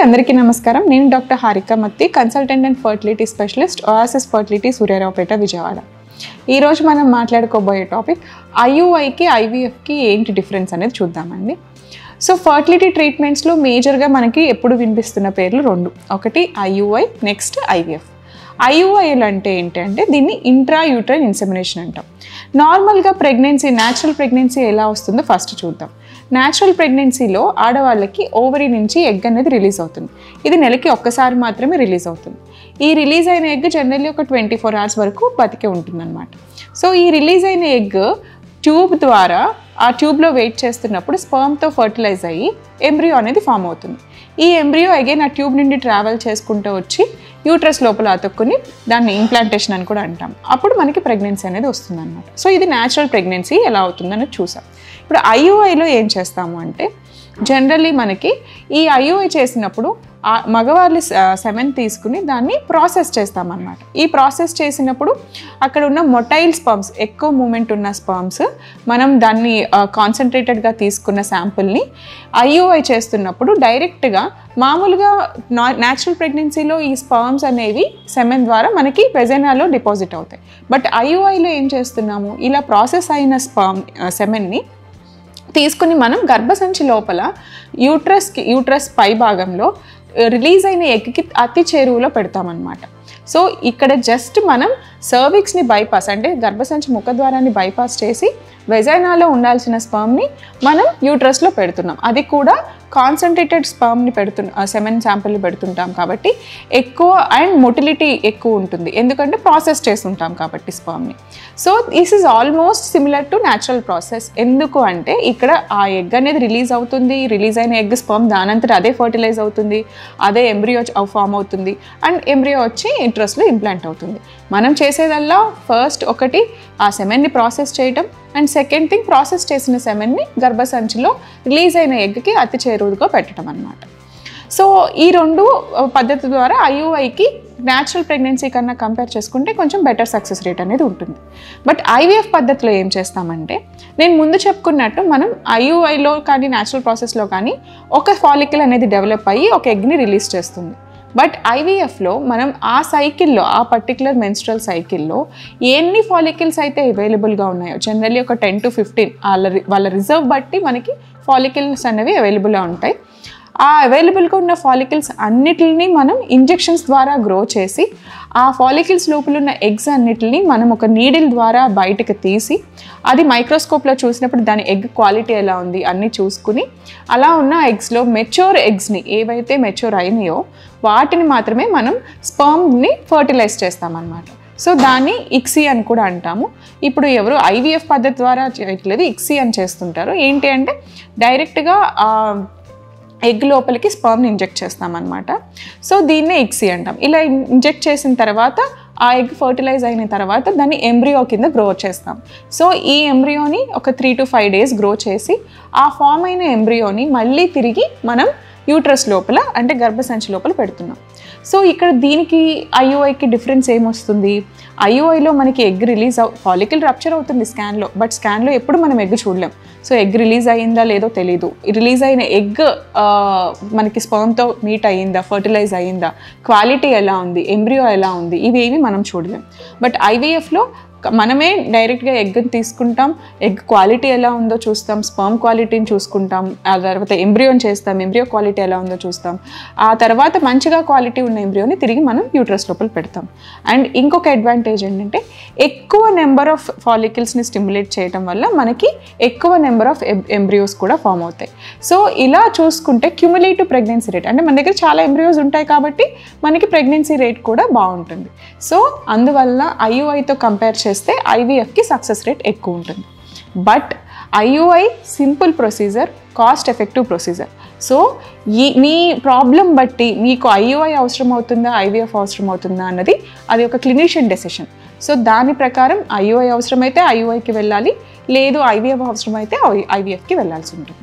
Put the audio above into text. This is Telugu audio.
అందరికీ నమస్కారం. నేను doctor Harika Matti, consultant and fertility specialist, Oasis fertility, Suryaraopet, Vijayawada. ఈరోజు మనం మాట్లాడుకోబోయే టాపిక్ ఐయుఐకి ఐవీఎఫ్కి ఏంటి డిఫరెన్స్ అనేది చూద్దామండి. సో ఫర్టిలిటీ ట్రీట్మెంట్స్లో మేజర్గా మనకి ఎప్పుడు వినిపిస్తున్న పేర్లు రెండు, ఒకటి ఐయుఐ, నెక్స్ట్ ఐవీఎఫ్. ఐయుఐలు అంటే ఏంటంటే దీన్ని ఇంట్రా యూట్రైన్ ఇన్సెమినేషన్ అంటాం. నార్మల్గా ప్రెగ్నెన్సీ, న్యాచురల్ ప్రెగ్నెన్సీ ఎలా వస్తుందో ఫస్ట్ చూద్దాం. న్యాచురల్ ప్రెగ్నెన్సీలో ఆడవాళ్ళకి ఓవరీ నుంచి ఎగ్ అనేది రిలీజ్ అవుతుంది. ఇది నెలకి ఒక్కసారి మాత్రమే రిలీజ్ అవుతుంది. ఈ రిలీజ్ అయిన ఎగ్ జనరల్లీ ఒక 24 hours వరకు బతికే ఉంటుందన్నమాట. సో ఈ రిలీజ్ అయిన ఎగ్ ట్యూబ్ ద్వారా ఆ ట్యూబ్లో వెయిట్ చేస్తున్నప్పుడు స్పర్మ్తో ఫర్టిలైజ్ అయ్యి ఎంబ్రియో అనేది ఫామ్ అవుతుంది. ఈ ఎంబ్రియో అగైన్ ఆ ట్యూబ్ నుండి ట్రావెల్ చేసుకుంటూ వచ్చి యూట్రస్ లోపల అతుక్కుని దాన్ని ఇంప్లాంటేషన్ అని కూడా అంటాం. అప్పుడు మనకి ప్రెగ్నెన్సీ అనేది వస్తుంది అనమాట. సో ఇది న్యాచురల్ ప్రెగ్నెన్సీ ఎలా అవుతుందని చూసాం. ఇప్పుడు ఐయుఐలో ఏం చేస్తాము అంటే జనరల్లీ మనకి ఈ ఐయుఐ చేసినప్పుడు మగవాళ్ళ సెమెన్ తీసుకుని దాన్ని ప్రాసెస్ చేస్తామన్నమాట. ఈ ప్రాసెస్ చేసినప్పుడు అక్కడ ఉన్న మొటైల్ స్పర్మ్స్, ఎక్కువ మూమెంట్ ఉన్న స్పర్మ్స్, మనం దాన్ని కాన్సన్ట్రేటెడ్గా తీసుకున్న శాంపుల్ని ఐయుఐ చేస్తున్నప్పుడు డైరెక్ట్గా మామూలుగా న్యాచురల్ ప్రెగ్నెన్సీలో ఈ స్పర్మ్స్ అనేవి సెమెన్ ద్వారా మనకి వెజైనాలో డిపాజిట్ అవుతాయి. బట్ ఐయుఐలో ఏం చేస్తున్నాము, ఇలా ప్రాసెస్ అయిన సెమెన్ని తీసుకుని మనం గర్భసంచి లోపల యూట్రస్ పై భాగంలో రిలీజ్ అయిన ఎగ్కి అతి చేరువలో పెడతామన్నమాట. సో ఇక్కడ జస్ట్ మనం సర్విక్స్ని బైపాస్, అంటే గర్భసంచి ముఖద్వారాన్ని బైపాస్ చేసి వెజైనాలో ఉండాల్సిన స్పర్మ్ని మనం యూట్రస్లో పెడుతున్నాం. అది కూడా కాన్సన్ట్రేటెడ్ స్పర్మ్ని సెమెన్ శాంపిల్ని పెడుతుంటాం కాబట్టి ఎక్కువ అండ్ మొటిలిటీ ఎక్కువ ఉంటుంది, ఎందుకంటే ప్రాసెస్ చేస్తుంటాం కాబట్టి స్పర్మ్ని. So this is almost similar to natural process. ఎందుకు అంటే ఇక్కడ ఆ ఎగ్ అనేది రిలీజ్ అవుతుంది, రిలీజ్ అయిన ఎగ్ స్పర్మ్ దానంతట అదే ఫర్టిలైజ్ అవుతుంది, అదే ఎంబ్రియో ఫామ్ అవుతుంది అండ్ ఎంబ్రియో వచ్చి యూట్రస్లో ఇంప్లాంట్ అవుతుంది. మనం చేసేదల్లా ఫస్ట్ ఒకటి ఆ సెమెన్ని ప్రాసెస్ చేయటం, అండ్ సెకండ్ థింగ్ ప్రాసెస్ చేసిన సెమెన్ని గర్భసంచిలో రిలీజ్ అయిన ఎగ్కి అతి చేరువుగా పెట్టడం అన్నమాట. సో ఈ రెండు పద్ధతి ద్వారా ఐయుఐకి న్యాచురల్ ప్రెగ్నెన్సీ కన్నా కంపేర్ చేసుకుంటే కొంచెం బెటర్ సక్సెస్ రేట్ అనేది ఉంటుంది. బట్ ఐవీఎఫ్ పద్ధతిలో ఏం చేస్తామంటే నేను ముందు చెప్పుకున్నట్టు మనం ఐయుఐలో కానీ న్యాచురల్ ప్రాసెస్లో కానీ ఒక ఫాలికల్ అనేది డెవలప్ అయ్యి ఒక ఎగ్ని రిలీజ్ చేస్తుంది. బట్ ఐవీఎఫ్లో మనం ఆ సైకిల్లో, ఆ పర్టికులర్ మెన్స్ట్రల్ సైకిల్లో ఎన్ని ఫాలికల్స్ అయితే అవైలబుల్గా ఉన్నాయో, జనరల్లీ ఒక 10 to 15 వాళ్ళ రిజర్వ్ బట్టి మనకి ఫాలికల్స్ అనేవి అవైలబుల్గా ఉంటాయి. ఆ అవైలబుల్గా ఉన్న ఫాలికల్స్ అన్నిటిని మనం ఇంజెక్షన్స్ ద్వారా గ్రో చేసి ఆ ఫాలికల్స్ లోపల ఉన్న ఎగ్స్ అన్నిటిని మనం ఒక నీడిల్ ద్వారా బయటకు తీసి అది మైక్రోస్కోప్లో చూసినప్పుడు దాని ఎగ్ క్వాలిటీ ఎలా ఉంది అన్నీ చూసుకుని అలా ఉన్న ఎగ్స్లో మెచ్యూర్ ఎగ్స్ని ఏవైతే మెచ్యూర్ అయినాయో వాటిని మాత్రమే మనం స్పర్మ్ని ఫర్టిలైజ్ చేస్తామన్నమాట. సో దాన్ని ఇక్సీ అని కూడా అంటాము. ఇప్పుడు ఎవరు ఐవీఎఫ్ పద్ధతి ద్వారా చేయట్లేదు, ఇక్సీ అని చేస్తుంటారు. ఏంటి అంటే డైరెక్ట్గా ఎగ్ లోపలికి స్పర్మ్ని ఇంజెక్ట్ చేస్తామన్నమాట. సో దీన్నే ఇక్సీ అంటాం. ఇలా ఇంజెక్ట్ చేసిన తర్వాత ఆ ఎగ్ ఫర్టిలైజ్ అయిన తర్వాత దాన్ని ఎంబ్రియో కింద గ్రో చేస్తాం. సో ఈ ఎంబ్రియోని ఒక 3 to 5 days గ్రో చేసి ఆ ఫామ్ అయిన ఎంబ్రియోని మళ్ళీ తిరిగి మనం యూట్రస్ లోపల, అంటే గర్భసంచి లోపల పెడుతున్నాం. సో ఇక్కడ దీనికి ఐయుఐకి డిఫరెన్స్ ఏమొస్తుంది, ఐయుఐలో మనకి ఎగ్ ఫాలికల్ రప్చర్ అవుతుంది స్కాన్లో, బట్ స్కాన్లో ఎప్పుడు మనం ఎగ్ చూడలేం. సో ఎగ్ రిలీజ్ అయ్యిందా లేదో తెలీదు, రిలీజ్ అయిన ఎగ్ మనకి స్పర్మ్తో మీట్ అయ్యిందా, ఫర్టిలైజ్ అయ్యిందా, క్వాలిటీ ఎలా ఉంది, ఎంబ్రియో ఎలా ఉంది, ఇవేవి మనం చూడలేం. బట్ ఐవీఎఫ్లో మనమే డైరెక్ట్గా ఎగ్ని తీసుకుంటాం, ఎగ్ క్వాలిటీ ఎలా ఉందో చూస్తాం, స్పర్మ్ క్వాలిటీని చూసుకుంటాం, ఆ తర్వాత ఎంబ్రియోని చేస్తాం, ఎంబ్రియో క్వాలిటీ ఎలా ఉందో చూస్తాం, ఆ తర్వాత మంచిగా క్వాలిటీ ఉన్న ఎంబ్రియోని తిరిగి మనం యూట్రస్ లోపల పెడతాం. అండ్ ఇంకొక అడ్వాంటేజ్ ఏంటంటే ఎక్కువ నెంబర్ ఆఫ్ ఫాలికల్స్ని స్టిమ్యులేట్ చేయడం వల్ల మనకి ఎక్కువ నెంబర్ ఆఫ్ ఎంబ్రియోస్ కూడా ఫామ్ అవుతాయి. సో ఇలా చూసుకుంటే క్యుములేటివ్ ప్రెగ్నెన్సీ రేట్, అంటే మన దగ్గర చాలా ఎంబ్రియోస్ ఉంటాయి కాబట్టి మనకి ప్రెగ్నెన్సీ రేట్ కూడా బాగుంటుంది. సో అందువల్ల ఐయుఐతో కంపేర్ చేస్తే ఐవీఎఫ్కి సక్సెస్ రేట్ ఎక్కువ ఉంటుంది. But IUI simple procedure, cost effective procedure. So me problem బట్టి మీకు ఐయుఐ అవసరం అవుతుందా, ఐవీఎఫ్ అవసరం అవుతుందా అన్నది అది ఒక క్లినిషియన్ డెసిషన్. సో దాని ప్రకారం ఐయుఐ అవసరమైతే ఐయుఐకి వెళ్ళాలి, లేదు ఐవీఎఫ్ అవసరమైతే ఐవీఎఫ్కి వెళ్ళాల్సి ఉంటుంది.